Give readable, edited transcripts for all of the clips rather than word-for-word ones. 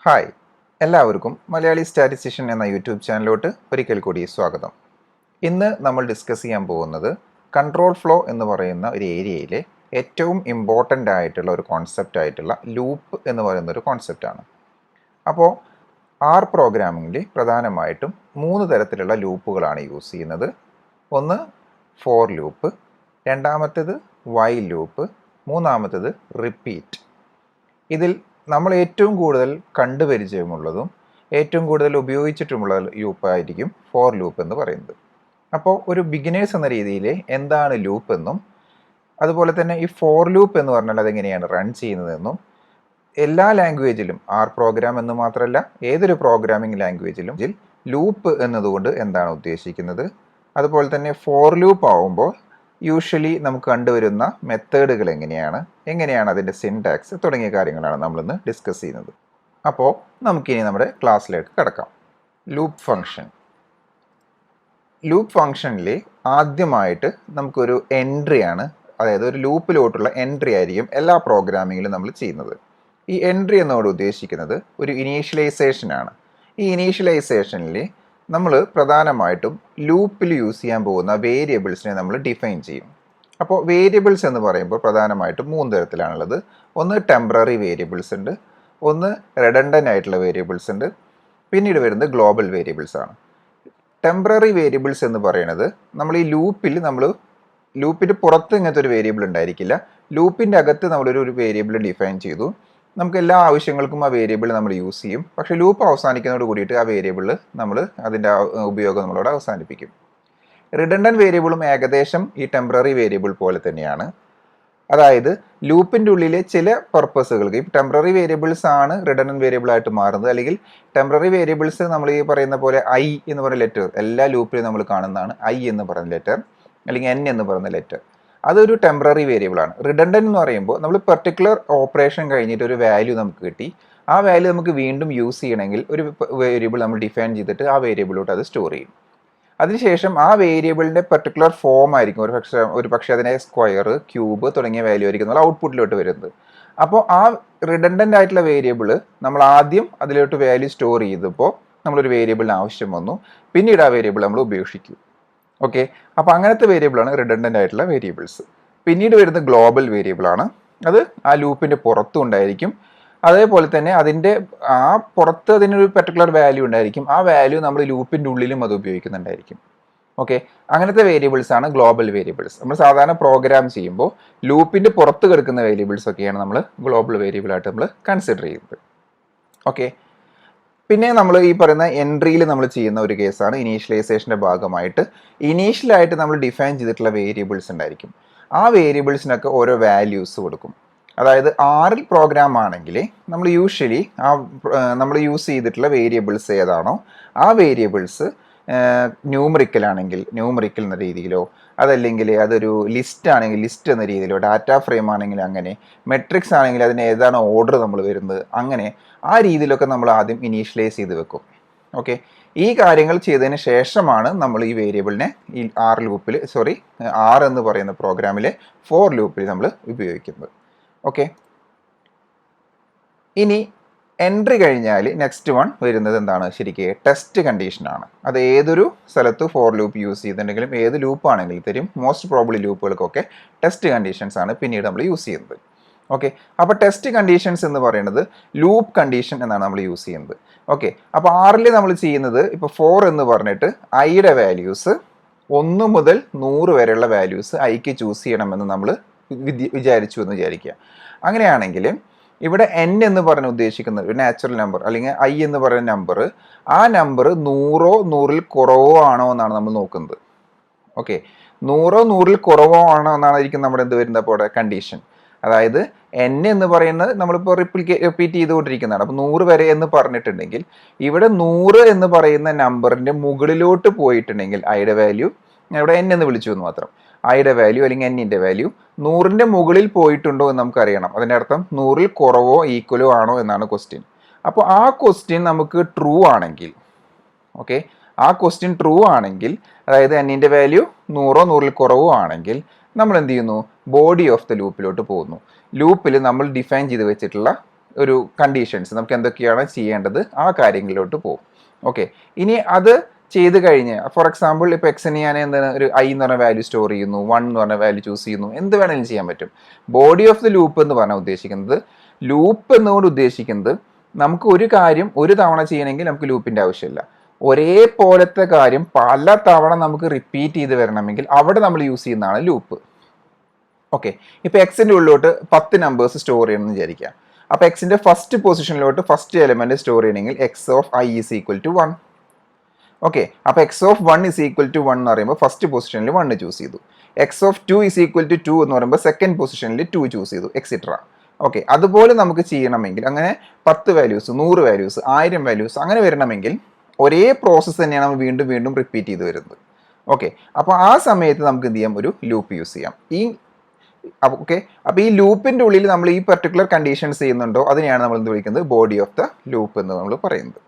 Hi, എല്ലാവർക്കും Malayali statistician എന്ന YouTube ചാനലിലോട്ട് ഒരിക്കൽ കൂടി സ്വാഗതം. ഇന്ന് നമ്മൾ ഡിസ്കസ് ചെയ്യാൻ പോകുന്നത് കൺട്രോൾ ഫ്ലോ എന്ന് പറയുന്ന ഒരു ഏരിയയിലെ ഏറ്റവും ഇമ്പോർട്ടൻ്റ് ആയിട്ടുള്ള ഒരു കോൺസെപ്റ്റ് ആയിട്ടുള്ള ലൂപ്പ് എന്ന് പറയുന്ന ഒരു കോൺസെപ്റ്റാണ്. അപ്പോൾ ആർ പ്രോഗ്രാമിങ്ങിൽ പ്രധാനമായിട്ടും 3 തരത്തിലുള്ള ലൂപ്പുകളാണ് യൂസ് ചെയ്യുന്നത്. ഒന്ന് ഫോർ ലൂപ്പ്, രണ്ടാമത്തേത് വൈൽ ലൂപ്പ്, മൂന്നാമത്തേത് റിപ്പീറ്റ്. ഇതിൽ നമ്മൾ ഏറ്റവും കൂടുതൽ കണ്ടുപരിചയമുള്ളതും ഏറ്റവും കൂടുതൽ ഉപയോഗിച്ചിട്ടുമുള്ള ലൂപ്പായിരിക്കും ഫോർ ലൂപ്പ് എന്ന് പറയുന്നത്. അപ്പോൾ ഒരു ബിഗിനേഴ്സ് എന്ന രീതിയിൽ എന്താണ് ലൂപ്പ് എന്നും അതുപോലെ തന്നെ ഈ ഫോർ ലൂപ്പ് എന്ന് പറഞ്ഞാൽ അതെങ്ങനെയാണ് റൺ ചെയ്യുന്നതെന്നും എല്ലാ ലാംഗ്വേജിലും ആർ പ്രോഗ്രാം എന്ന് മാത്രമല്ല ഏതൊരു പ്രോഗ്രാമിംഗ് ലാംഗ്വേജിലും ലൂപ്പ് എന്നതുകൊണ്ട് എന്താണ് ഉദ്ദേശിക്കുന്നത്, അതുപോലെ തന്നെ ഫോർ ലൂപ്പ് ആവുമ്പോൾ യൂഷ്വലി നമുക്ക് കണ്ടുവരുന്ന മെത്തേഡുകൾ എങ്ങനെയാണ് അതിൻ്റെ സിൻടാക്സ് തുടങ്ങിയ കാര്യങ്ങളാണ് നമ്മളിന്ന് ഡിസ്കസ് ചെയ്യുന്നത്. അപ്പോൾ നമുക്കിനി നമ്മുടെ ക്ലാസ്സിലേക്ക് കിടക്കാം. ലൂപ്പ് ഫംഗ്ഷനിൽ ആദ്യമായിട്ട് നമുക്കൊരു എൻട്രിയാണ്, അതായത് ഒരു ലൂപ്പിലോട്ടുള്ള എൻട്രി ആയിരിക്കും എല്ലാ പ്രോഗ്രാമിങ്ങിലും നമ്മൾ ചെയ്യുന്നത്. ഈ എൻട്രി എന്നോട് ഉദ്ദേശിക്കുന്നത് ഒരു ഇനീഷ്യലൈസേഷൻ ആണ്. ഈ ഇനീഷ്യലൈസേഷനിൽ നമ്മൾ പ്രധാനമായിട്ടും ലൂപ്പിൽ യൂസ് ചെയ്യാൻ പോകുന്ന വേരിയബിൾസിനെ നമ്മൾ ഡിഫൈൻ ചെയ്യും. അപ്പോൾ വേരിയബിൾസ് എന്ന് പറയുമ്പോൾ പ്രധാനമായിട്ടും 3 തരത്തിലാണുള്ളത്. ഒന്ന് ടെമ്പററി വേരിയബിൾസ് ഉണ്ട്, ഒന്ന് റിഡണ്ടൻ്റ് ആയിട്ടുള്ള വേരിയബിൾസ് ഉണ്ട്, പിന്നീട് വരുന്നത് ഗ്ലോബൽ വേരിയബിൾസ് ആണ്. ടെമ്പററി വേരിയബിൾസ് എന്ന് പറയുന്നത് നമ്മൾ ഈ ലൂപ്പിൻ്റെ പുറത്ത് ഇങ്ങനത്തെ ഒരു വേരിയബിൾ ഉണ്ടായിരിക്കില്ല. ലൂപ്പിൻ്റെ അകത്ത് നമ്മളൊരു വേരിയബിൾ ഡിഫൈൻ ചെയ്തു, നമുക്ക് എല്ലാ ആവശ്യങ്ങൾക്കും ആ വേരിയബിൾ നമ്മൾ യൂസ് ചെയ്യും. പക്ഷേ ലൂപ്പ് അവസാനിക്കുന്നതോട് കൂടിയിട്ട് ആ വേരിയബിൾ നമ്മൾ അതിൻ്റെ ഉപയോഗം നമ്മളോട് അവസാനിപ്പിക്കും. റിഡണ്ടൻ്റ് വേരിയബിളും ഏകദേശം ഈ ടെമ്പററി വേരിയബിൾ പോലെ തന്നെയാണ്. അതായത് ലൂപ്പിൻ്റെ ഉള്ളിലെ ചില പർപ്പസുകൾക്ക് ഈ ടെമ്പററി വേരിയബിൾസ് ആണ് റിഡണ്ടൻ്റ് വേരിയബിൾ ആയിട്ട് മാറുന്നത്. അല്ലെങ്കിൽ ടെമ്പററി വേരിയബിൾസ് നമ്മൾ ഈ പറയുന്ന പോലെ ഐ എന്ന് പറയുന്ന ലെറ്റർ എല്ലാ ലൂപ്പിലും നമ്മൾ കാണുന്നതാണ്. ഐ എന്ന് പറയുന്ന ലെറ്റർ അല്ലെങ്കിൽ എൻ എന്ന് പറയുന്ന ലെറ്റർ, അതൊരു ടെമ്പററി വേരിയബിൾ ആണ്. റിഡണ്ടൻ്റ് എന്ന് പറയുമ്പോൾ നമ്മൾ പെർട്ടിക്കുലർ ഓപ്പറേഷൻ കഴിഞ്ഞിട്ട് ഒരു വാല്യൂ നമുക്ക് കിട്ടി, ആ വാല്യൂ നമുക്ക് വീണ്ടും യൂസ് ചെയ്യണമെങ്കിൽ ഒരു വേരിയബിൾ നമ്മൾ ഡിഫൈൻ ചെയ്തിട്ട് ആ വേരിയബിളിലോട്ട് അത് സ്റ്റോർ ചെയ്യും. അതിനുശേഷം ആ വേരിയബിളിൻ്റെ പെർട്ടിക്കുലർ ഫോം ആയിരിക്കും ഒരു പക്ഷേ അതിനെ സ്ക്വയർ, ക്യൂബ് തുടങ്ങിയ വാല്യൂ ആയിരിക്കും നമ്മൾ ഔട്ട്പുട്ടിലോട്ട് വരുന്നത്. അപ്പോൾ ആ റിഡണ്ടൻ്റ് ആയിട്ടുള്ള വേരിയബിൾ നമ്മൾ ആദ്യം അതിലോട്ട് വാല്യൂ സ്റ്റോർ ചെയ്തപ്പോൾ നമ്മളൊരു വേരിയബിളിന് ആവശ്യം വന്നു, പിന്നീട് ആ വേരിയബിൾ നമ്മൾ ഉപേക്ഷിക്കും. ഓക്കെ, അപ്പോൾ അങ്ങനത്തെ വേരിയബിളാണ് റിഡണ്ടൻ്റ് ആയിട്ടുള്ള വേരിയബിൾസ്. പിന്നീട് വരുന്ന ഗ്ലോബൽ വേരിയബിളാണ്. അത് ആ ലൂപ്പിൻ്റെ പുറത്തും ഉണ്ടായിരിക്കും. അതേപോലെ തന്നെ അതിൻ്റെ പുറത്ത് അതിനൊരു പെർട്ടിക്കുലർ വാല്യൂ ഉണ്ടായിരിക്കും, ആ വാല്യൂ നമ്മൾ ലൂപ്പിൻ്റെ ഉള്ളിലും അത് ഉപയോഗിക്കുന്നുണ്ടായിരിക്കും. ഓക്കെ, അങ്ങനത്തെ വേരിയബിൾസ് ആണ് ഗ്ലോബൽ വേരിയബിൾസ്. നമ്മൾ സാധാരണ പ്രോഗ്രാം ചെയ്യുമ്പോൾ ലൂപ്പിൻ്റെ പുറത്ത് കിടക്കുന്ന വേരിയബിൾസ് ഒക്കെയാണ് നമ്മൾ ഗ്ലോബൽ വേരിയബിളായിട്ട് നമ്മൾ കൺസിഡർ ചെയ്യുന്നത്. ഓക്കെ, പിന്നെ നമ്മൾ ഈ പറയുന്ന എൻട്രിയിൽ നമ്മൾ ചെയ്യുന്ന ഒരു കേസാണ് ഇനീഷ്യലൈസേഷൻ്റെ ഭാഗമായിട്ട് ഇനീഷ്യലായിട്ട് നമ്മൾ ഡിഫൈൻ ചെയ്തിട്ടുള്ള വേരിയബിൾസ് ഉണ്ടായിരിക്കും. ആ വേരിയബിൾസിനൊക്കെ ഓരോ വാല്യൂസ് കൊടുക്കും. അതായത് ആറിൽ പ്രോഗ്രാം ആണെങ്കിൽ നമ്മൾ യൂഷ്വലി നമ്മൾ യൂസ് ചെയ്തിട്ടുള്ള വേരിയബിൾസ് ഏതാണോ ആ വേരിയബിൾസ് ന്യൂമറിക്കൽ ആണെങ്കിൽ ന്യൂമറിക്കൽ എന്ന രീതിയിലോ, അതല്ലെങ്കിൽ അതൊരു ലിസ്റ്റ് ആണെങ്കിൽ ലിസ്റ്റ് എന്ന രീതിയിലോ, ഡാറ്റ ഫ്രെയിം ആണെങ്കിൽ അങ്ങനെ, മെട്രിക്സ് ആണെങ്കിൽ അതിന് ഏതാണ് ഓർഡർ നമ്മൾ വരുന്നത്, അങ്ങനെ ആ രീതിയിലൊക്കെ നമ്മൾ ആദ്യം ഇനീഷ്യലൈസ് ചെയ്ത് വെക്കും. ഓക്കെ, ഈ കാര്യങ്ങൾ ചെയ്തതിന് ശേഷമാണ് നമ്മൾ ഈ വേരിയബിളിനെ ഈ ആർ എന്ന് പറയുന്ന പ്രോഗ്രാമിലെ ഫോർ ലൂപ്പിൽ നമ്മൾ ഉപയോഗിക്കുന്നത്. ഓക്കെ, ഇനി എൻട്രി കഴിഞ്ഞാൽ നെക്സ്റ്റ് വൺ വരുന്നത് എന്താണ്? ശരിക്കും ടെസ്റ്റ് കണ്ടീഷനാണ്. അത് ഏതൊരു സ്ഥലത്ത് ഫോർ ലൂപ്പ് യൂസ് ചെയ്തിട്ടുണ്ടെങ്കിലും ഏത് ലൂപ്പാണെങ്കിലും തരും, മോസ്റ്റ് പ്രോബബ്ലി ലൂപ്പുകൾക്കൊക്കെ ടെസ്റ്റ് കണ്ടീഷൻസ് ആണ് പിന്നീട് നമ്മൾ യൂസ് ചെയ്യുന്നത്. ഓക്കെ, അപ്പോൾ ടെസ്റ്റ് കണ്ടീഷൻസ് എന്ന് പറയുന്നത് ലൂപ്പ് കണ്ടീഷൻ എന്നാണ് നമ്മൾ യൂസ് ചെയ്യുന്നത്. ഓക്കെ, അപ്പോൾ ആറിൽ നമ്മൾ ചെയ്യുന്നത് ഇപ്പോൾ 4 എന്ന് പറഞ്ഞിട്ട് ഐയുടെ വാല്യൂസ് 1 മുതൽ 100 വരെയുള്ള വാല്യൂസ് ഐക്ക് ചൂസ് ചെയ്യണമെന്ന് നമ്മൾ വിചാരിച്ചു എന്ന് വിചാരിക്കുക. അങ്ങനെയാണെങ്കിൽ ഇവിടെ n എന്ന് പറഞ്ഞ് ഉദ്ദേശിക്കുന്നത് ഒരു നാച്ചുറൽ നമ്പർ അല്ലെങ്കിൽ ഐ എന്ന് പറയുന്ന നമ്പർ, ആ നമ്പർ 100 100ൽ കുറവോ ആണോ എന്നാണ് നമ്മൾ നോക്കുന്നത്. ഓക്കെ, 100 100ൽ കുറവോ ആണോ എന്നായിരിക്കും നമ്മുടെ എന്ത് വരുന്നത് അപ്പോൾ കണ്ടീഷൻ. അതായത് n എന്ന് പറയുന്നത് നമ്മളിപ്പോൾ റിപ്പീറ്റ് ചെയ്തുകൊണ്ടിരിക്കുന്നതാണ്. അപ്പോൾ 100 വരെ എന്ന് പറഞ്ഞിട്ടുണ്ടെങ്കിൽ ഇവിടെ 100 എന്ന് പറയുന്ന നമ്പറിൻ്റെ മുകളിലോട്ട് പോയിട്ടുണ്ടെങ്കിൽ ഐയുടെ വാല്യൂ, ഇവിടെ n എന്ന് വിളിച്ചു എന്ന് മാത്രം, ഐയുടെ വാല്യൂ അല്ലെങ്കിൽ എന്നിൻ്റെ വാല്യൂ 100ൻ്റെ മുകളിൽ പോയിട്ടുണ്ടോ എന്ന് നമുക്കറിയണം. അതിൻ്റെ അർത്ഥം 100ൽ കുറവോ ഈക്വലോ ആണോ എന്നാണ് ക്വസ്റ്റ്യൻ. അപ്പോൾ ആ ക്വസ്റ്റ്യൻ നമുക്ക് ട്രൂ ആണെങ്കിൽ, ഓക്കെ, ആ ക്വസ്റ്റ്യൻ ട്രൂ ആണെങ്കിൽ, അതായത് എന്നിൻ്റെ വാല്യൂ 100 100ൽ കുറവോ ആണെങ്കിൽ നമ്മൾ എന്ത് ചെയ്യുന്നു? ബോഡി ഓഫ് ദ ലൂപ്പിലോട്ട് പോകുന്നു. ലൂപ്പിൽ നമ്മൾ ഡിഫൈൻ ചെയ്ത് വെച്ചിട്ടുള്ള ഒരു കണ്ടീഷൻസ് നമുക്ക് എന്തൊക്കെയാണ് ചെയ്യേണ്ടത് ആ കാര്യങ്ങളിലോട്ട് പോകും. ഓക്കെ, ഇനി അത് ചെയ്ത് കഴിഞ്ഞ് ഫോർ എക്സാമ്പിൾ ഇപ്പോൾ എക്സിന് ഞാൻ എന്താണ് ഒരു ഐ എന്ന് പറഞ്ഞ വാല്യൂ സ്റ്റോർ ചെയ്യുന്നു, 1 എന്ന് പറഞ്ഞ വാല്യൂ ചൂസ് ചെയ്യുന്നു, എന്ത് വേണമെങ്കിലും ചെയ്യാൻ പറ്റും. ബോഡി ഓഫ് ദി ലൂപ്പ് എന്ന് പറഞ്ഞാൽ ഉദ്ദേശിക്കുന്നത്, ലൂപ്പ് എന്നുകൊണ്ട് ഉദ്ദേശിക്കുന്നത് നമുക്ക് ഒരു കാര്യം ഒരു തവണ ചെയ്യണമെങ്കിൽ നമുക്ക് ലൂപ്പിൻ്റെ ആവശ്യമില്ല. ഒരേപോലത്തെ കാര്യം പല തവണ നമുക്ക് റിപ്പീറ്റ് ചെയ്ത് വരണമെങ്കിൽ അവിടെ നമ്മൾ യൂസ് ചെയ്യുന്നതാണ് ലൂപ്പ്. ഓക്കെ, ഇപ്പോൾ എക്സിൻ്റെ ഉള്ളിലോട്ട് 10 നമ്പേഴ്സ് സ്റ്റോർ ചെയ്യണമെന്ന് വിചാരിക്കുക. അപ്പോൾ എക്സിൻ്റെ ഫസ്റ്റ് പൊസിഷനിലോട്ട് ഫസ്റ്റ് എലമെന്റ് സ്റ്റോർ ചെയ്യണമെങ്കിൽ X of I is equal to 1. Okay, അപ്പോൾ X of 1 is equal to 1 എന്ന് പറയുമ്പോൾ ഫസ്റ്റ് പൊസിഷനിൽ 1 ചൂസ് ചെയ്തു. X of 2 is equal to 2 എന്ന് പറയുമ്പോൾ സെക്കൻഡ് പൊസിഷനിൽ 2 ചൂസ് ചെയ്തു, എക്സിട്ര. ഓക്കെ, അതുപോലെ നമുക്ക് ചെയ്യണമെങ്കിൽ അങ്ങനെ 10 വാല്യൂസ്, 100 വാല്യൂസ്, 1000 വാല്യൂസ് അങ്ങനെ വരണമെങ്കിൽ ഒരേ പ്രോസസ്സ് തന്നെയാണ് നമ്മൾ വീണ്ടും വീണ്ടും റിപ്പീറ്റ് ചെയ്ത് വരുന്നത്. ഓക്കെ, അപ്പോൾ ആ സമയത്ത് നമുക്ക് എന്ത് ചെയ്യാം, ഒരു ലൂപ്പ് യൂസ് ചെയ്യാം. ഓക്കെ, അപ്പോൾ ഈ ലൂപ്പിൻ്റെ ഉള്ളിൽ നമ്മൾ ഈ പെർട്ടിക്കുലർ കണ്ടീഷൻസ് ചെയ്യുന്നുണ്ടോ അതിനെയാണ് നമ്മൾ എന്ത് വിളിക്കുന്നത്, ബോഡി ഓഫ് ദ ലൂപ്പ് എന്ന് നമ്മൾ പറയുന്നത്.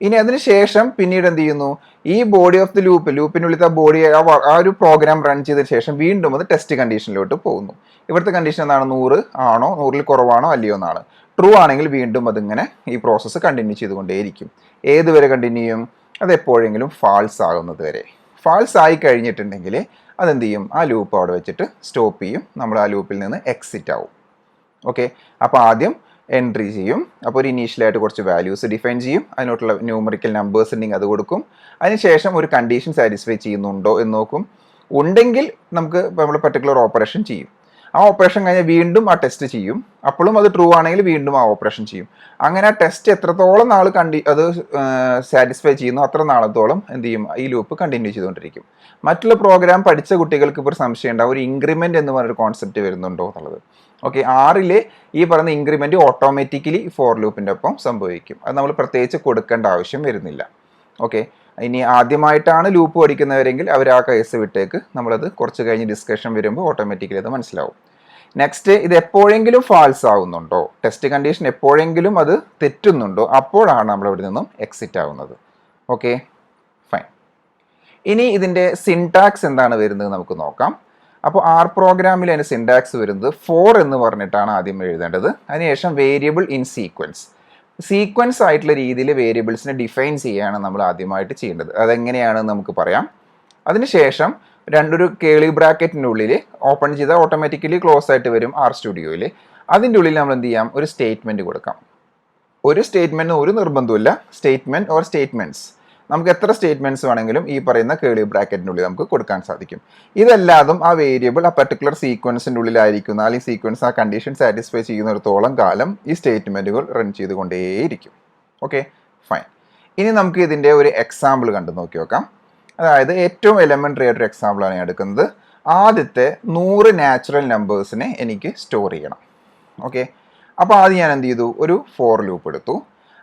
ഇനി അതിന് ശേഷം പിന്നീട് എന്ത് ചെയ്യുന്നു, ഈ ബോഡി ഓഫ് ദി ലൂപ്പിനുള്ളിലത്തെ ബോഡി ആ ഒരു പ്രോഗ്രാം റൺ ചെയ്തതിന് ശേഷം വീണ്ടും അത് ടെസ്റ്റ് കണ്ടീഷനിലോട്ട് പോകുന്നു. ഇവിടുത്തെ കണ്ടീഷൻ എന്താണ്, 100 ആണോ, 100ൽ കുറവാണോ അല്ലയോ എന്നാണ്. ട്രൂ ആണെങ്കിൽ വീണ്ടും അതിങ്ങനെ ഈ പ്രോസസ്സ് കണ്ടിന്യൂ ചെയ്തുകൊണ്ടേയിരിക്കും. ഏതുവരെ കണ്ടിന്യൂ ചെയ്യും, അത് എപ്പോഴെങ്കിലും ഫാൾസ് ആകുന്നത് വരെ. ഫാൾസ് ആയി കഴിഞ്ഞിട്ടുണ്ടെങ്കിൽ അതെന്ത് ചെയ്യും, ആ ലൂപ്പ് അവിടെ വെച്ചിട്ട് സ്റ്റോപ്പ് ചെയ്യും, നമ്മൾ ആ ലൂപ്പിൽ നിന്ന് എക്സിറ്റ് ആവും. ഓക്കെ, അപ്പോൾ ആദ്യം എൻട്രി ചെയ്യും, അപ്പോൾ ഒരു ഇനീഷ്യലായിട്ട് കുറച്ച് വാല്യൂസ് ഡിഫൈൻ ചെയ്യും, അതിനോട്ടുള്ള ന്യൂമറിക്കൽ നമ്പേഴ്സ് ഉണ്ടെങ്കിൽ അത് കൊടുക്കും. അതിനുശേഷം ഒരു കണ്ടീഷൻ സാറ്റിസ്ഫൈ ചെയ്യുന്നുണ്ടോ എന്ന് നോക്കും. ഉണ്ടെങ്കിൽ നമുക്ക് നമ്മൾ പർട്ടിക്കുലർ ഓപ്പറേഷൻ ചെയ്യും. ആ ഓപ്പറേഷൻ കഴിഞ്ഞാൽ വീണ്ടും ആ ടെസ്റ്റ് ചെയ്യും, അപ്പോഴും അത് ട്രൂ ആണെങ്കിൽ വീണ്ടും ആ ഓപ്പറേഷൻ ചെയ്യും. അങ്ങനെ ആ ടെസ്റ്റ് എത്രത്തോളം നാൾ അത് സാറ്റിസ്ഫൈ ചെയ്യുന്നു അത്ര നാളത്തോളം എന്ത് ചെയ്യും, ഈ ലൂപ്പ് കണ്ടിന്യൂ ചെയ്തുകൊണ്ടിരിക്കും. മറ്റുള്ള പ്രോഗ്രാം പഠിച്ച കുട്ടികൾക്ക് ഇപ്പോൾ ഒരു സംശയം ഉണ്ടാവും, ഒരു ഇൻക്രിമെന്റ് എന്ന് പറഞ്ഞൊരു കോൺസെപ്റ്റ് വരുന്നുണ്ടോ എന്നുള്ളത്. ഓക്കെ, ആറിലെ ഈ പറയുന്ന ഇൻക്രിമെന്റ് ഓട്ടോമാറ്റിക്കലി ഫോർ ലൂപ്പിൻ്റെ ഒപ്പം സംഭവിക്കും. അത് നമ്മൾ പ്രത്യേകിച്ച് കൊടുക്കേണ്ട ആവശ്യം വരുന്നില്ല. ഓക്കെ, ഇനി ആദ്യമായിട്ടാണ് ലൂപ്പ് പഠിക്കുന്നവരെങ്കിൽ അവർ ആ കേസ് വിട്ടേക്ക്, നമ്മളത് കുറച്ച് കഴിഞ്ഞ് ഡിസ്കഷൻ വരുമ്പോൾ ഓട്ടോമാറ്റിക്കലി അത് മനസ്സിലാവും. നെക്സ്റ്റ്, ഇത് എപ്പോഴെങ്കിലും ഫാൾസ് ആവുന്നുണ്ടോ, ടെസ്റ്റ് കണ്ടീഷൻ എപ്പോഴെങ്കിലും അത് തെറ്റുന്നുണ്ടോ, അപ്പോഴാണ് നമ്മൾ ഇവിടെ നിന്നും എക്സിറ്റ് ആവുന്നത്. Okay, fine. ഇനി ഇതിൻ്റെ സിൻടാക്സ് എന്താണ് വരുന്നത് നമുക്ക് നോക്കാം. അപ്പോൾ ആർ പ്രോഗ്രാമിൽ അതിന് സിൻടാക്സ് വരുന്നത് ഫോർ എന്ന് പറഞ്ഞിട്ടാണ് ആദ്യം എഴുതേണ്ടത്. അതിനുശേഷം വേരിയബിൾ ഇൻ സീക്വൻസ് ആയിട്ടുള്ള രീതിയിൽ വേരിയബിൾസിനെ ഡിഫൈൻ ചെയ്യുകയാണ് നമ്മൾ ആദ്യമായിട്ട് ചെയ്യേണ്ടത്. അതെങ്ങനെയാണെന്ന് നമുക്ക് പറയാം. അതിനുശേഷം രണ്ടൊരു കേളി ബ്രാക്കറ്റിൻ്റെ ഉള്ളിൽ ഓപ്പൺ ചെയ്താൽ ഓട്ടോമാറ്റിക്കലി ക്ലോസ് ആയിട്ട് വരും ആർ സ്റ്റുഡിയോയിൽ. അതിൻ്റെ ഉള്ളിൽ നമ്മൾ എന്ത് ചെയ്യാം, ഒരു സ്റ്റേറ്റ്മെൻറ്റ് കൊടുക്കാം. ഒരു സ്റ്റേറ്റ്മെൻറ്റിന് ഒരു നിർബന്ധമില്ല, സ്റ്റേറ്റ്മെൻറ്റ് ഓർ സ്റ്റേറ്റ്മെൻറ്റ്സ് നമുക്ക് എത്ര സ്റ്റേറ്റ്മെൻറ്റ്സ് വേണമെങ്കിലും ഈ പറയുന്ന കേളി ബ്രാക്കറ്റിനുള്ളിൽ നമുക്ക് കൊടുക്കാൻ സാധിക്കും. ഇതെല്ലാതും ആ വേരിയബിൾ ആ പർട്ടിക്കുലർ സീക്വൻസിൻ്റെ ഉള്ളിലായിരിക്കുന്ന, അല്ലെങ്കിൽ സീക്വൻസ് ആ കണ്ടീഷൻ സാറ്റിസ്ഫൈ ചെയ്യുന്നിടത്തോളം കാലം ഈ സ്റ്റേറ്റ്മെൻറ്റുകൾ റൺ ചെയ്തുകൊണ്ടേയിരിക്കും. Okay, fine. ഇനി നമുക്ക് ഇതിൻ്റെ ഒരു എക്സാമ്പിൾ കണ്ടു നോക്കി നോക്കാം. അതായത് ഏറ്റവും എലമെൻ്ററി ആയിട്ടൊരു എക്സാമ്പിളാണ് ഞാൻ എടുക്കുന്നത്. ആദ്യത്തെ 100 നാച്ചുറൽ നമ്പേഴ്സിനെ എനിക്ക് സ്റ്റോർ ചെയ്യണം. ഓക്കെ, അപ്പോൾ ആദ്യം ഞാൻ എന്ത് ചെയ്തു, ഒരു ഫോർ ലൂപ്പ് എടുത്തു.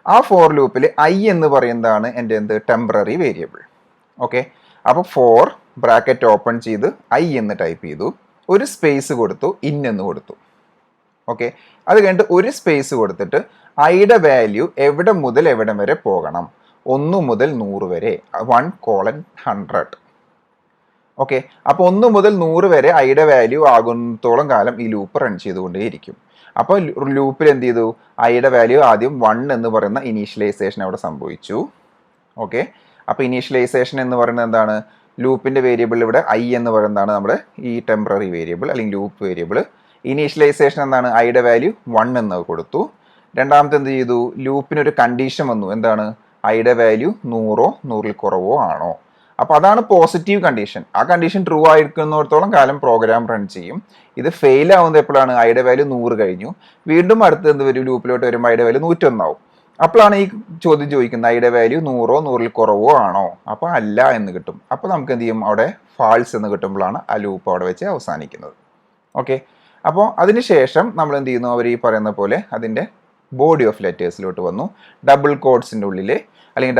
ആ ഫോർ ലൂപ്പിൽ ഐ എന്ന് പറയുന്നതാണ് എൻ്റെ ടെമ്പററി വേരിയബിൾ. ഓക്കെ, അപ്പോൾ ഫോർ ബ്രാക്കറ്റ് ഓപ്പൺ ചെയ്ത് ഐ എന്ന് ടൈപ്പ് ചെയ്തു, ഒരു സ്പേസ് കൊടുത്തു, ഇൻ എന്ന് കൊടുത്തു. ഓക്കെ, അത് കഴിഞ്ഞിട്ട് ഒരു സ്പേസ് കൊടുത്തിട്ട് ഐയുടെ വാല്യൂ എവിടെ മുതൽ എവിടെ വരെ പോകണം, 1 മുതൽ 100 വരെ, 1:100. ഓക്കെ, അപ്പോൾ 1 മുതൽ 100 വരെ ഐയുടെ വാല്യൂ ആകുന്നത്തോളം കാലം ഈ ലൂപ്പ് റൺ ചെയ്തുകൊണ്ടേയിരിക്കും. അപ്പോൾ ലൂപ്പിൽ എന്ത് ചെയ്തു, ഐയുടെ വാല്യൂ ആദ്യം 1 എന്ന് പറയുന്ന ഇനീഷ്യലൈസേഷൻ അവിടെ സംഭവിച്ചു. ഓക്കെ, അപ്പോൾ ഇനീഷ്യലൈസേഷൻ എന്ന് പറയുന്നത് എന്താണ്, ലൂപ്പിൻ്റെ വേരിയബിൾ ഇവിടെ ഐ എന്ന് പറയുന്നതാണ് നമ്മുടെ ഈ ടെമ്പററി വേരിയബിൾ അല്ലെങ്കിൽ ലൂപ്പ് വേരിയബിൾ. ഇനീഷ്യലൈസേഷൻ എന്താണ്, ഐയുടെ വാല്യൂ 1 എന്ന് കൊടുത്തു. രണ്ടാമത്തെ എന്ത് ചെയ്തു, ലൂപ്പിനൊരു കണ്ടീഷൻ വന്നു, എന്താണ്, ഐയുടെ വാല്യൂ 100 100ൽ കുറവോ ആണോ. അപ്പോൾ അതാണ് പോസിറ്റീവ് കണ്ടീഷൻ. ആ കണ്ടീഷൻ ട്രൂ ആയിരിക്കുന്നിടത്തോളം കാലം പ്രോഗ്രാം റൺ ചെയ്യും. ഇത് ഫെയിൽ ആവുന്നത് എപ്പോഴാണ്, ഐയുടെ വാല്യൂ 100 കഴിഞ്ഞു, വീണ്ടും അടുത്ത് എന്ത് വരും, ലൂപ്പിലോട്ട് വരുമ്പോൾ ഐയുടെ വാല്യൂ 101 ആവും. അപ്പോഴാണ് ഈ ചോദ്യം ചോദിക്കുന്നത്, ഐയുടെ വാല്യൂ 100 100ൽ കുറവോ ആണോ. അപ്പോൾ അല്ല എന്ന് കിട്ടും. അപ്പോൾ നമുക്ക് എന്ത് ചെയ്യും, അവിടെ ഫാൾസ് എന്ന് കിട്ടുമ്പോഴാണ് ആ ലൂപ്പ് അവിടെ വെച്ച് അവസാനിക്കുന്നത്. ഓക്കെ, അപ്പോൾ അതിനുശേഷം നമ്മൾ എന്ത് ചെയ്യുന്നു, അവർ ഈ പറയുന്ന പോലെ അതിൻ്റെ ബോഡി ഓഫ് ലെറ്റേഴ്സിലോട്ട് വന്നു. ഡബിൾ കോഡ്സിൻ്റെ ഉള്ളിൽ അല്ലെങ്കിൽ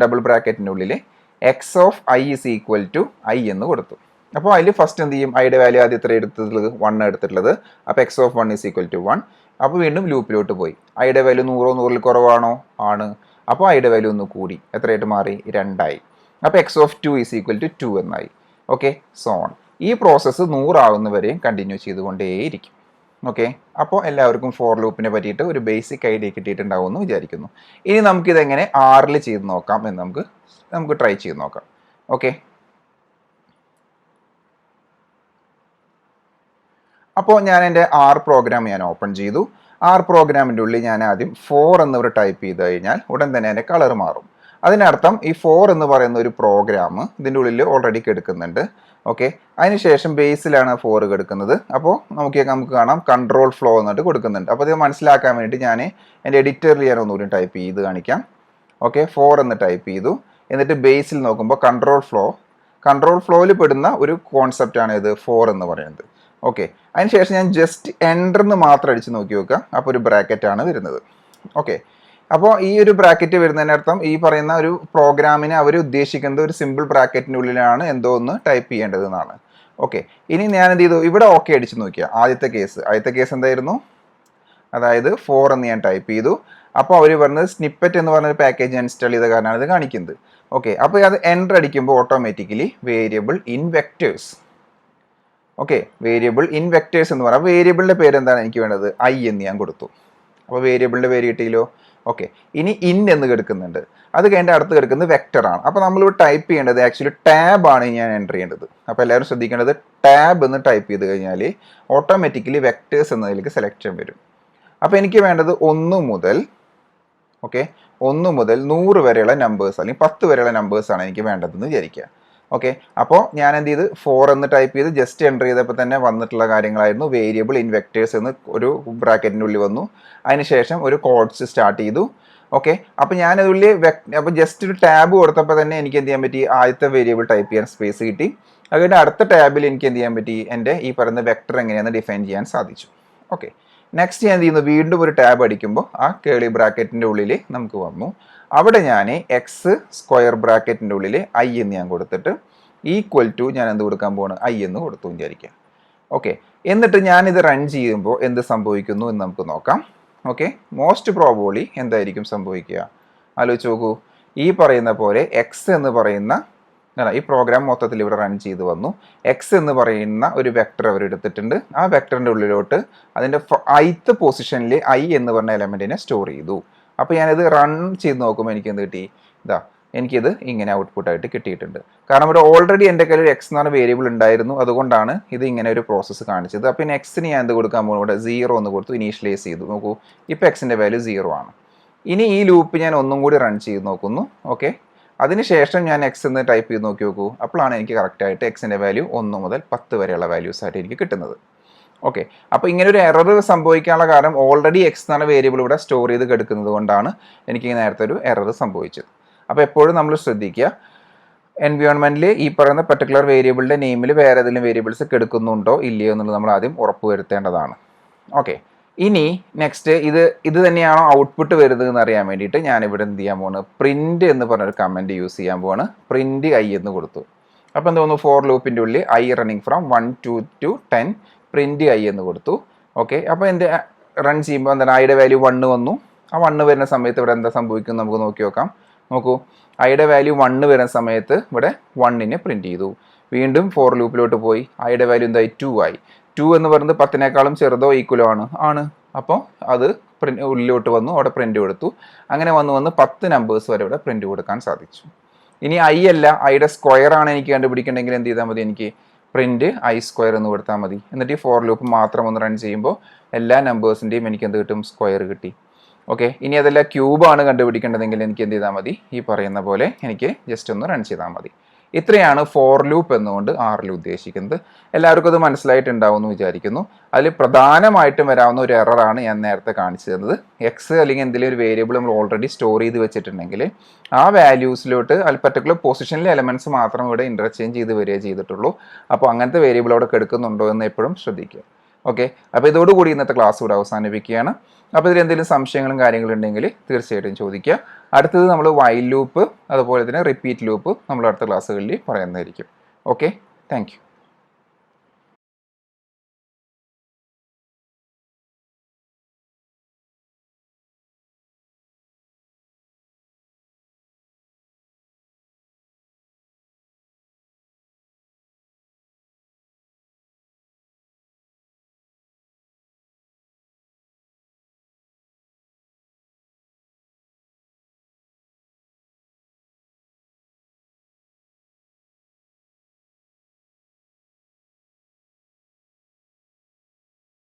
ഡബിൾ ബ്രാക്കറ്റിൻ്റെ ഉള്ളിൽ X of I is equal to I എന്ന് കൊടുത്തു. അപ്പോൾ അതിൽ ഫസ്റ്റ് എന്ത് ചെയ്യും, ഐയുടെ വാല്യൂ ആദ്യം എത്ര എടുത്തിട്ടുള്ളത്, 1 എടുത്തിട്ടുള്ളത്. അപ്പോൾ X of 1 is equal to 1. അപ്പോൾ വീണ്ടും ലൂപ്പിലോട്ട് പോയി. ഐയുടെ വാല്യൂ 100 100ൽ കുറവാണോ, ആണ്. അപ്പോൾ ഐയുടെ വാല്യൂ ഒന്ന് കൂടി, എത്രയായിട്ട് മാറി, 2 ആയി. അപ്പോൾ X of 2 is equal to 2 എന്നായി. Okay, so on. ഈ പ്രോസസ്സ് 100 ആവുന്നവരെയും കണ്ടിന്യൂ ചെയ്തുകൊണ്ടേയിരിക്കും. ഓക്കെ, അപ്പോൾ എല്ലാവർക്കും ഫോർ ലൂപ്പിനെ പറ്റിയിട്ട് ഒരു ബേസിക് ഐഡിയ കിട്ടിയിട്ടുണ്ടാവുമെന്ന് വിചാരിക്കുന്നു. ഇനി നമുക്കിതെങ്ങനെ ആറിൽ ചെയ്ത് നോക്കാം എന്ന് നമുക്ക് ട്രൈ ചെയ്ത് നോക്കാം. ഓക്കെ, അപ്പോൾ ഞാൻ എൻ്റെ പ്രോഗ്രാം ഞാൻ ഓപ്പൺ ചെയ്തു. പ്രോഗ്രാമിൻ്റെ ഉള്ളിൽ ഞാൻ ആദ്യം 4 എന്നിവർ ടൈപ്പ് ചെയ്ത് കഴിഞ്ഞാൽ ഉടൻ തന്നെ എൻ്റെ കളർ മാറും. അതിനർത്ഥം ഈ 4 എന്ന് പറയുന്ന ഒരു പ്രോഗ്രാം ഇതിൻ്റെ ഉള്ളിൽ ഓൾറെഡി കിടക്കുന്നുണ്ട്. ഓക്കെ, അതിനുശേഷം ബേസിലാണ് 4 കിടക്കുന്നത്. അപ്പോൾ നമുക്ക് കാണാം കൺട്രോൾ ഫ്ലോ എന്നിട്ട് കൊടുക്കുന്നുണ്ട്. അപ്പോൾ ഇത് മനസ്സിലാക്കാൻ വേണ്ടിയിട്ട് ഞാൻ എൻ്റെ എഡിറ്ററിൽ ഞാൻ ഒന്നുകൂടി ടൈപ്പ് ചെയ്ത് കാണിക്കാം. ഓക്കെ, 4 എന്ന് ടൈപ്പ് ചെയ്തു. എന്നിട്ട് ബേസിൽ നോക്കുമ്പോൾ കൺട്രോൾ ഫ്ലോയിൽ പെടുന്ന ഒരു കോൺസെപ്റ്റാണ് ഇത് 4 എന്ന് പറയുന്നത്. ഓക്കെ, അതിനുശേഷം ഞാൻ ജസ്റ്റ് എൻ്റർ എന്ന് മാത്രം അടിച്ച് നോക്കി നോക്കുക. അപ്പോൾ ഒരു ബ്രാക്കറ്റാണ് വരുന്നത്. ഓക്കെ, അപ്പോൾ ഈ ഒരു ബ്രാക്കറ്റ് വരുന്നതിനർത്ഥം ഈ പറയുന്ന ഒരു പ്രോഗ്രാമിനെ അവർ ഉദ്ദേശിക്കുന്നത് ഒരു സിമ്പിൾ ബ്രാക്കറ്റിൻ്റെ ഉള്ളിലാണ് എന്തോ ഒന്ന് ടൈപ്പ് ചെയ്യേണ്ടത് എന്നാണ്. ഓക്കെ, ഇനി ഞാൻ എന്ത് ചെയ്തു, ഇവിടെ ഓക്കെ അടിച്ച് നോക്കിയാൽ ആദ്യത്തെ കേസ് എന്തായിരുന്നു, അതായത് 4 എന്ന് ഞാൻ ടൈപ്പ് ചെയ്തു. അപ്പോൾ അവർ പറഞ്ഞത് സ്നിപ്പറ്റ് എന്ന് പറഞ്ഞൊരു പാക്കേജ് ഇൻസ്റ്റാൾ ചെയ്ത കാരണമാണ് ഇത് കാണിക്കുന്നത്. ഓക്കെ, അപ്പോൾ അത് എൻ്റർ അടിക്കുമ്പോൾ automatically variable in vectors. Okay, variable in vectors എന്ന് പറയാം. വേരിയബിളിൻ്റെ പേര് എന്താണ് എനിക്ക് വേണ്ടത്, ഐ എന്ന് ഞാൻ കൊടുത്തു. അപ്പോൾ വേരിയബിളിൻ്റെ പേര് കിട്ടിയല്ലോ. ഓക്കെ, ഇനി ഇൻ എന്ന് കിടക്കുന്നുണ്ട്. അത് കഴിഞ്ഞിട്ട് അടുത്ത് കിടക്കുന്നത് വെക്ടറാണ്. അപ്പോൾ നമ്മളിവിടെ ടൈപ്പ് ചെയ്യേണ്ടത് ആക്ച്വലി ടാബ് ആണ് ഞാൻ എൻ്റർ ചെയ്യേണ്ടത്. അപ്പോൾ എല്ലാവരും ശ്രദ്ധിക്കേണ്ടത് ടാബ് എന്ന് ടൈപ്പ് ചെയ്ത് കഴിഞ്ഞാൽ ഓട്ടോമാറ്റിക്കലി വെക്ടേഴ്സ് എന്നതിലേക്ക് സെലക്ഷൻ വരും. അപ്പോൾ എനിക്ക് വേണ്ടത് 1 മുതൽ 100 വരെയുള്ള നമ്പേഴ്സ് അല്ലെങ്കിൽ 10 വരെയുള്ള നമ്പേഴ്സാണ് എനിക്ക് വേണ്ടതെന്ന് വിചാരിക്കുക. ഓക്കെ, അപ്പോൾ ഞാൻ എന്ത് ചെയ്ത് 4 എന്ന് ടൈപ്പ് ചെയ്ത് ജസ്റ്റ് എൻ്റർ ചെയ്തപ്പോൾ തന്നെ വന്നിട്ടുള്ള കാര്യങ്ങളായിരുന്നു. വേരിയബിൾ ഇൻ വെക്ടേഴ്സ് എന്ന് ഒരു ബ്രാക്കറ്റിൻ്റെ ഉള്ളിൽ വന്നു. അതിനുശേഷം ഒരു കോഡ്സ് സ്റ്റാർട്ട് ചെയ്തു. ഓക്കെ, അപ്പോൾ ഞാനതുള്ളിൽ അപ്പോൾ ജസ്റ്റ് ഒരു ടാബ് കൊടുത്തപ്പോൾ തന്നെ എനിക്ക് എന്ത് ചെയ്യാൻ പറ്റി, ആദ്യത്തെ വേരിയബിൾ ടൈപ്പ് ചെയ്യാൻ സ്പേസ് കിട്ടി. അതുകൊണ്ട് അടുത്ത ടാബിൽ എനിക്ക് എന്ത് ചെയ്യാൻ പറ്റി, എൻ്റെ ഈ പറയുന്ന വെക്ടർ എങ്ങനെയാണെന്ന് ഡിഫൈൻ ചെയ്യാൻ സാധിച്ചു. ഓക്കെ, നെക്സ്റ്റ് ഞാൻ എന്ത് ചെയ്യുന്നു, വീണ്ടും ഒരു ടാബ് അടിക്കുമ്പോൾ ആ കേളി ബ്രാക്കറ്റിൻ്റെ ഉള്ളിൽ നമുക്ക് വന്നു. അവിടെ ഞാൻ എക്സ് സ്ക്വയർ ബ്രാക്കറ്റിൻ്റെ ഉള്ളിൽ ഐ എന്ന് ഞാൻ കൊടുത്തിട്ട് ഈക്വൽ ടു ഞാൻ എന്ത് കൊടുക്കാൻ പോവാണ്, ഐ എന്ന് കൊടുത്തു വിചാരിക്കാം. ഓക്കെ, എന്നിട്ട് ഞാനിത് റൺ ചെയ്യുമ്പോൾ എന്ത് സംഭവിക്കുന്നു എന്ന് നമുക്ക് നോക്കാം. ഓക്കെ, മോസ്റ്റ് പ്രോബബ്ലി എന്തായിരിക്കും സംഭവിക്കുക, ആലോചിച്ച് നോക്കൂ. ഈ പറയുന്ന പോലെ എക്സ് എന്ന് പറയുന്ന ഈ പ്രോഗ്രാം മൊത്തത്തിൽ ഇവിടെ റൺ ചെയ്ത് വന്നു. എക്സ് എന്ന് പറയുന്ന ഒരു വെക്ടർ അവർ എടുത്തിട്ടുണ്ട്. ആ വെക്ടറിൻ്റെ ഉള്ളിലോട്ട് അതിൻ്റെ ith പൊസിഷനിൽ ഐ എന്ന് പറഞ്ഞ എലമെൻറ്റിനെ സ്റ്റോർ ചെയ്തു. അപ്പോൾ ഞാനിത് റൺ ചെയ്ത് നോക്കുമ്പോൾ എനിക്ക് എന്ത് കിട്ടി, എനിക്കിത് ഇങ്ങനെ ഔട്ട്പുട്ടായിട്ട് കിട്ടിയിട്ടുണ്ട്. കാരണം ഇവിടെ ഓൾറെഡി എൻ്റെ കയ്യിൽ എക്സ് എന്ന് പറഞ്ഞ വേരിയബിൾ ഉണ്ടായിരുന്നു. അതുകൊണ്ടാണ് ഇത് ഇങ്ങനെ ഒരു പ്രോസസ്സ് കാണിച്ചത്. അപ്പോൾ ഇനി എക്സിന് ഞാൻ എന്ത് കൊടുക്കാൻ പോകുന്നു, ഇവിടെ 0 എന്ന് കൊടുത്തു, ഇനീഷ്യലൈസ് ചെയ്തു. നോക്കൂ, ഇപ്പോൾ എക്സിൻ്റെ വാല്യൂ 0 ആണ്. ഇനി ഈ ലൂപ്പ് ഞാൻ ഒന്നും കൂടി റൺ ചെയ്ത് നോക്കുന്നു. ഓക്കെ, അതിനുശേഷം ഞാൻ എക്സ് എന്ന് ടൈപ്പ് ചെയ്ത് നോക്കൂ. അപ്പോഴാണ് എനിക്ക് കറക്റ്റായിട്ട് എക്സിൻ്റെ വാല്യൂ 1 മുതൽ 10 വരെയുള്ള വാല്യൂസ് ആയിട്ട് എനിക്ക് കിട്ടുന്നത്. ഓക്കെ, അപ്പോൾ ഇങ്ങനെ ഒരു എറർ സംഭവിക്കാനുള്ള കാരണം ഓൾറെഡി എക്സ് എന്ന് പറഞ്ഞ വേരിയബിൾ ഇവിടെ സ്റ്റോർ ചെയ്ത് കിടക്കുന്നത് കൊണ്ടാണ് എനിക്ക് നേരത്തെ ഒരു എറർ സംഭവിച്ചത്. അപ്പോൾ എപ്പോഴും നമ്മൾ ശ്രദ്ധിക്കുക, എൻവയോൺമെൻറ്റിൽ ഈ പറയുന്ന പെർട്ടിക്കുലർ വേരിയബിളിൻ്റെ നെയിമിൽ വേറെ ഏതെങ്കിലും വേരിയബിൾസ് കിടക്കുന്നുണ്ടോ ഇല്ലയോ എന്നുള്ളത് നമ്മൾ ആദ്യം ഉറപ്പുവരുത്തേണ്ടതാണ്. ഓക്കെ, ഇനി നെക്സ്റ്റ് ഇത് തന്നെയാണോ ഔട്ട്പുട്ട് വരുന്നത് എന്ന് അറിയാൻ വേണ്ടിയിട്ട് ഞാനിവിടെ എന്ത് ചെയ്യാൻ പോവാണ്, പ്രിൻറ്റ് എന്ന് പറഞ്ഞൊരു കമൻറ്റ് യൂസ് ചെയ്യാൻ പോവാണ്. പ്രിൻറ്റ് ഐ എന്ന് കൊടുത്തു. അപ്പോൾ എന്ത് തോന്നുന്നു, ഫോർ ലൂപ്പിൻ്റെ ഉള്ളിൽ I running from 1 to 10 print I എന്ന് കൊടുത്തു. ഓക്കെ, അപ്പോൾ എൻ്റെ റൺ ചെയ്യുമ്പോൾ എന്താണ്, ഐയുടെ വാല്യൂ 1 വന്നു. ആ 1 വരുന്ന സമയത്ത് ഇവിടെ എന്താ സംഭവിക്കുന്നത് നമുക്ക് നോക്കി നോക്കാം. നോക്കൂ, ഐയുടെ വാല്യൂ 1 വരുന്ന സമയത്ത് ഇവിടെ 1നെ പ്രിൻറ്റ് ചെയ്തു. വീണ്ടും ഫോർ ലൂപ്പിലോട്ട് പോയി, ഐയുടെ വാല്യൂ എന്തായി, 2 ആയി. 2 എന്ന് പറയുന്നത് 10നേക്കാളും ചെറുതോ ഈക്വലോ ആണ്. അപ്പോൾ അത് ഉള്ളിലോട്ട് വന്നു, അവിടെ പ്രിൻറ്റ് കൊടുത്തു. അങ്ങനെ വന്ന് 10 നമ്പേഴ്സ് വരെ ഇവിടെ പ്രിൻറ്റ് കൊടുക്കാൻ സാധിച്ചു. ഇനി ഐ അല്ല, ഐയുടെ സ്ക്വയർ ആണ് എനിക്ക് കണ്ടുപിടിക്കണമെങ്കിൽ എന്ത് ചെയ്താൽ മതി, എനിക്ക് പ്രിൻറ്റ് ഐ സ്ക്വയർ എന്ന് കൊടുത്താൽ മതി. എന്നിട്ട് ഈ ഫോർ ലൂപ്പ് മാത്രം ഒന്ന് റൺ ചെയ്യുമ്പോൾ എല്ലാ നമ്പേഴ്സിൻ്റെയും എനിക്ക് എന്ത് കിട്ടും, സ്ക്വയർ കിട്ടി. ഓക്കെ, ഇനി അതെല്ലാം ക്യൂബാണ് കണ്ടുപിടിക്കേണ്ടതെങ്കിൽ എനിക്ക് എന്ത് ചെയ്താൽ മതി, ഈ പറയുന്ന പോലെ എനിക്ക് ജസ്റ്റ് ഒന്ന് റൺ ചെയ്താൽ മതി. ഇത്രയാണ് ഫോർ ലൂപ്പ് എന്നുകൊണ്ട് ആറിൽ ഉദ്ദേശിക്കുന്നത്. എല്ലാവർക്കും അത് മനസ്സിലായിട്ടുണ്ടാവും എന്ന് വിചാരിക്കുന്നു. അതിൽ പ്രധാനമായിട്ടും വരാവുന്ന ഒരു എററാണ് ഞാൻ നേരത്തെ കാണിച്ചു തന്നത്. എക്സ് അല്ലെങ്കിൽ എന്തെങ്കിലും ഒരു വേരിയബിൾ നമ്മൾ ഓൾറെഡി സ്റ്റോർ ചെയ്ത് വെച്ചിട്ടുണ്ടെങ്കിൽ ആ വാല്യൂസിലോട്ട് അതിൽ പർട്ടിക്കുലർ പൊസിഷനിലെ എലമെൻറ്റ്സ് മാത്രം ഇവിടെ ഇൻ്റർചേഞ്ച് ചെയ്ത് വരികയേ ചെയ്തിട്ടുള്ളൂ. അപ്പോൾ അങ്ങനത്തെ വേരിയബിൾ അവിടെ എടുക്കുന്നുണ്ടോ എന്ന് എപ്പോഴും ശ്രദ്ധിക്കുക. ഓക്കെ, അപ്പോൾ ഇതോടുകൂടി ഇന്നത്തെ ക്ലാസ് ഇവിടെ അവസാനിപ്പിക്കുകയാണ്. അപ്പോൾ ഇതിൽ എന്തെങ്കിലും സംശയങ്ങളും കാര്യങ്ങളും ഉണ്ടെങ്കിൽ തീർച്ചയായിട്ടും ചോദിക്കുക. അടുത്തത് നമ്മൾ വൈൽ ലൂപ്പ് അതുപോലെ തന്നെ റിപ്പീറ്റ് ലൂപ്പ് നമ്മൾ അടുത്ത ക്ലാസ്സുകളിൽ പറയുന്നതായിരിക്കും. Okay, thank you.